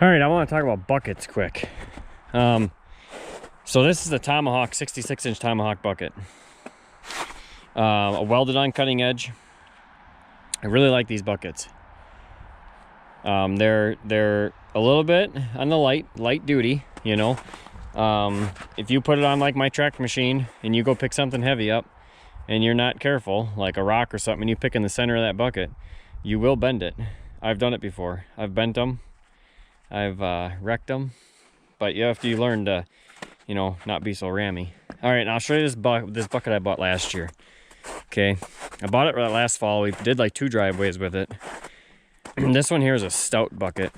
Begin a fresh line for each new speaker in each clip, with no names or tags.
All right, I want to talk about buckets quick. So this is the Tomahawk, 66-inch Tomahawk bucket. A welded on cutting edge. I really like these buckets. They're a little bit on the light duty, you know. If you put it on like my track machine and you go pick something heavy up and you're not careful, like a rock or something, and you pick in the center of that bucket, you will bend it. I've done it before. I've bent them. I've wrecked them. But you have to learn to, you know, not be so rammy. All right, now I'll show you this bucket I bought last year. Okay, I bought it last fall. We did like 2 driveways with it. This one here is a Stout bucket,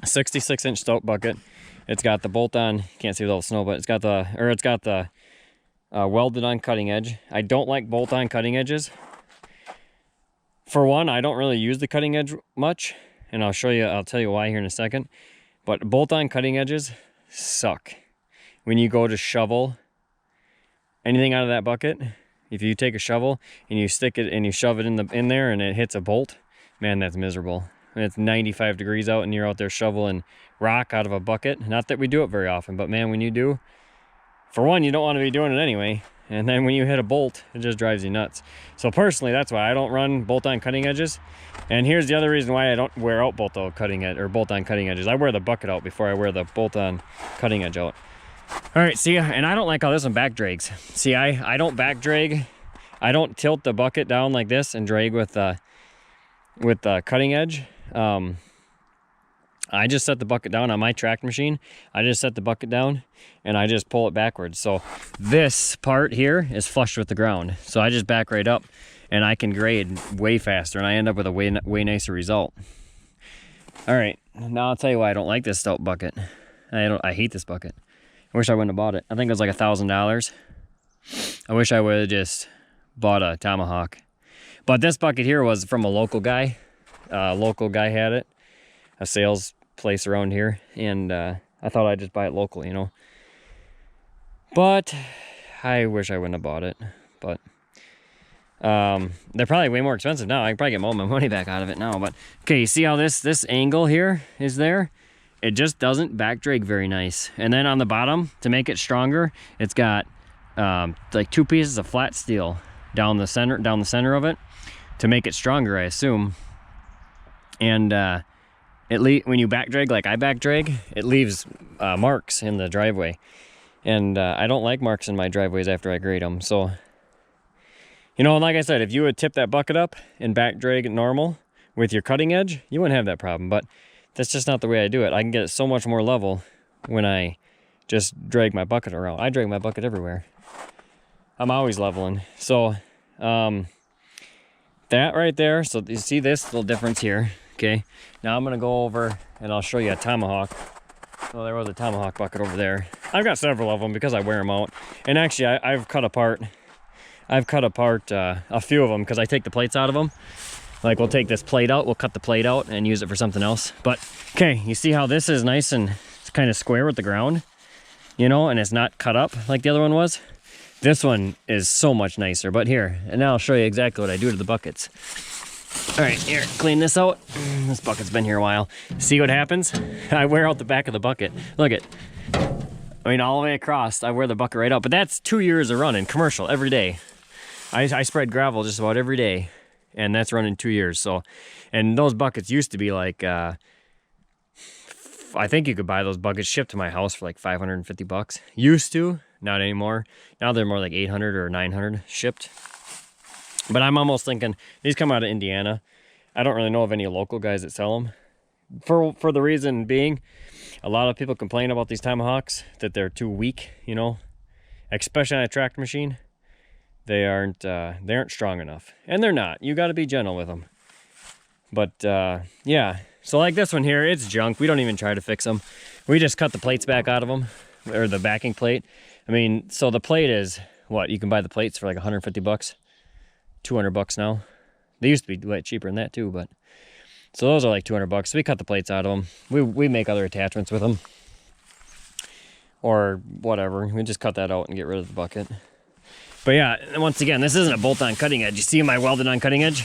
66-inch Stout bucket. It's got the bolt-on. Can't see with all the snow, but it's got the welded on cutting edge. I don't like bolt-on cutting edges. For one, I don't really use the cutting edge much, and I'll tell you why here in a second. But bolt-on cutting edges suck. When you go to shovel anything out of that bucket, if you take a shovel and you stick it and you shove it in there and it hits a bolt, man, that's miserable. And it's 95 degrees out and you're out there shoveling rock out of a bucket. Not that we do it very often, but man, when you do, for one, you don't want to be doing it anyway. And then when you hit a bolt, it just drives you nuts. So personally, that's why I don't run bolt-on cutting edges. And here's the other reason why I don't wear out bolt-on cutting edges. I wear the bucket out before I wear the bolt-on cutting edge out. All right, see, and I don't like how this one back drags. See, I don't back drag. I don't tilt the bucket down like this and drag with the cutting edge. I just set the bucket down on my track machine. I just set the bucket down and I just pull it backwards. So this part here is flush with the ground. So I just back right up and I can grade way faster and I end up with a way nicer result. All right, now I'll tell you why I don't like this Stout bucket. I hate this bucket. I wish I wouldn't have bought it. I think it was like $1,000. I wish I would have just bought a Tomahawk. But this bucket here was from a local guy. Local guy had it, a sales place around here, and I thought I'd just buy it local, you know. But I wish I wouldn't have bought it. But they're probably way more expensive now. I can probably get all my money back out of it now. But okay, you see how this angle here is there? It just doesn't back drag very nice. And then on the bottom, to make it stronger, it's got like 2 pieces of flat steel down the center of it to make it stronger, I assume. And when you back drag like I back drag, it leaves marks in the driveway. And I don't like marks in my driveways after I grade them. So, you know, like I said, if you would tip that bucket up and back drag it normal with your cutting edge, you wouldn't have that problem. But that's just not the way I do it. I can get it so much more level when I just drag my bucket around. I drag my bucket everywhere. I'm always leveling. So that right there. So you see this little difference here. Okay. Now I'm going to go over and I'll show you a Tomahawk. So there was a Tomahawk bucket over there. I've got several of them because I wear them out. And actually I've cut apart a few of them because I take the plates out of them. Like we'll take this plate out, we'll cut the plate out and use it for something else. But okay, you see how this is nice and it's kind of square with the ground, you know, and it's not cut up like the other one was. This one is so much nicer. But here, and now I'll show you exactly what I do to the buckets. All right, here, clean this out. This bucket's been here a while. See what happens? I wear out the back of the bucket. Look it. I mean, all the way across, I wear the bucket right out. But that's 2 years of running commercial every day. I spread gravel just about every day. And that's running 2 years. So, and those buckets used to be like, I think you could buy those buckets shipped to my house for like $550. Used to, not anymore. Now they're more like 800 or 900 shipped. But I'm almost thinking these come out of Indiana. I don't really know of any local guys that sell them. For the reason being, a lot of people complain about these Tomahawks that they're too weak, you know, especially on a tractor machine. They aren't strong enough, and they're not. You got to be gentle with them. But yeah, so like this one here, it's junk. We don't even try to fix them. We just cut the plates back out of them, or the backing plate. I mean, so the plate is what you can buy the plates for like $150, $200 now. They used to be way cheaper than that too, but so those are like $200. So we cut the plates out of them. We make other attachments with them, or whatever. We just cut that out and get rid of the bucket. But yeah, once again, this isn't a bolt-on cutting edge. You see my welded on cutting edge?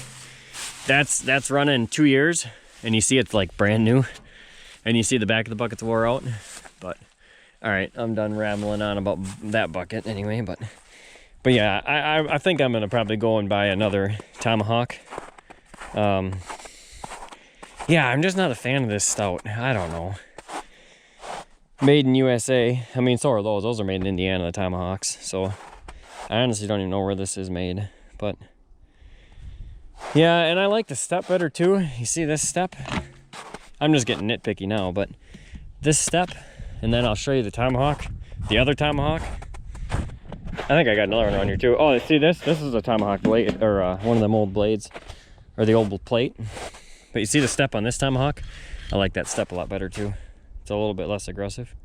That's running 2 years, and you see it's like brand new. and you see the back of the bucket's wore out. But all right, I'm done rambling on about that bucket anyway. But yeah, I think I'm gonna probably go and buy another Tomahawk. Yeah, I'm just not a fan of this Stout. I don't know. Made in USA. I mean, so are those. Those are made in Indiana, the Tomahawks. So I honestly don't even know where this is made. But yeah, and I like the step better too. You see this step? I'm just getting nitpicky now, but this step, and then I'll show you the Tomahawk, the other Tomahawk. I think I got another one around here too. Oh, see this? This is a Tomahawk blade, or one of them old blades, or the old plate. But you see the step on this Tomahawk? I like that step a lot better too. It's a little bit less aggressive.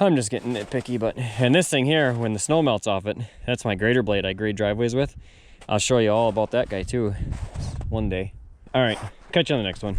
I'm just getting nitpicky, but, and this thing here, when the snow melts off it, that's my grader blade I grade driveways with. I'll show you all about that guy too one day. All right, catch you on the next one.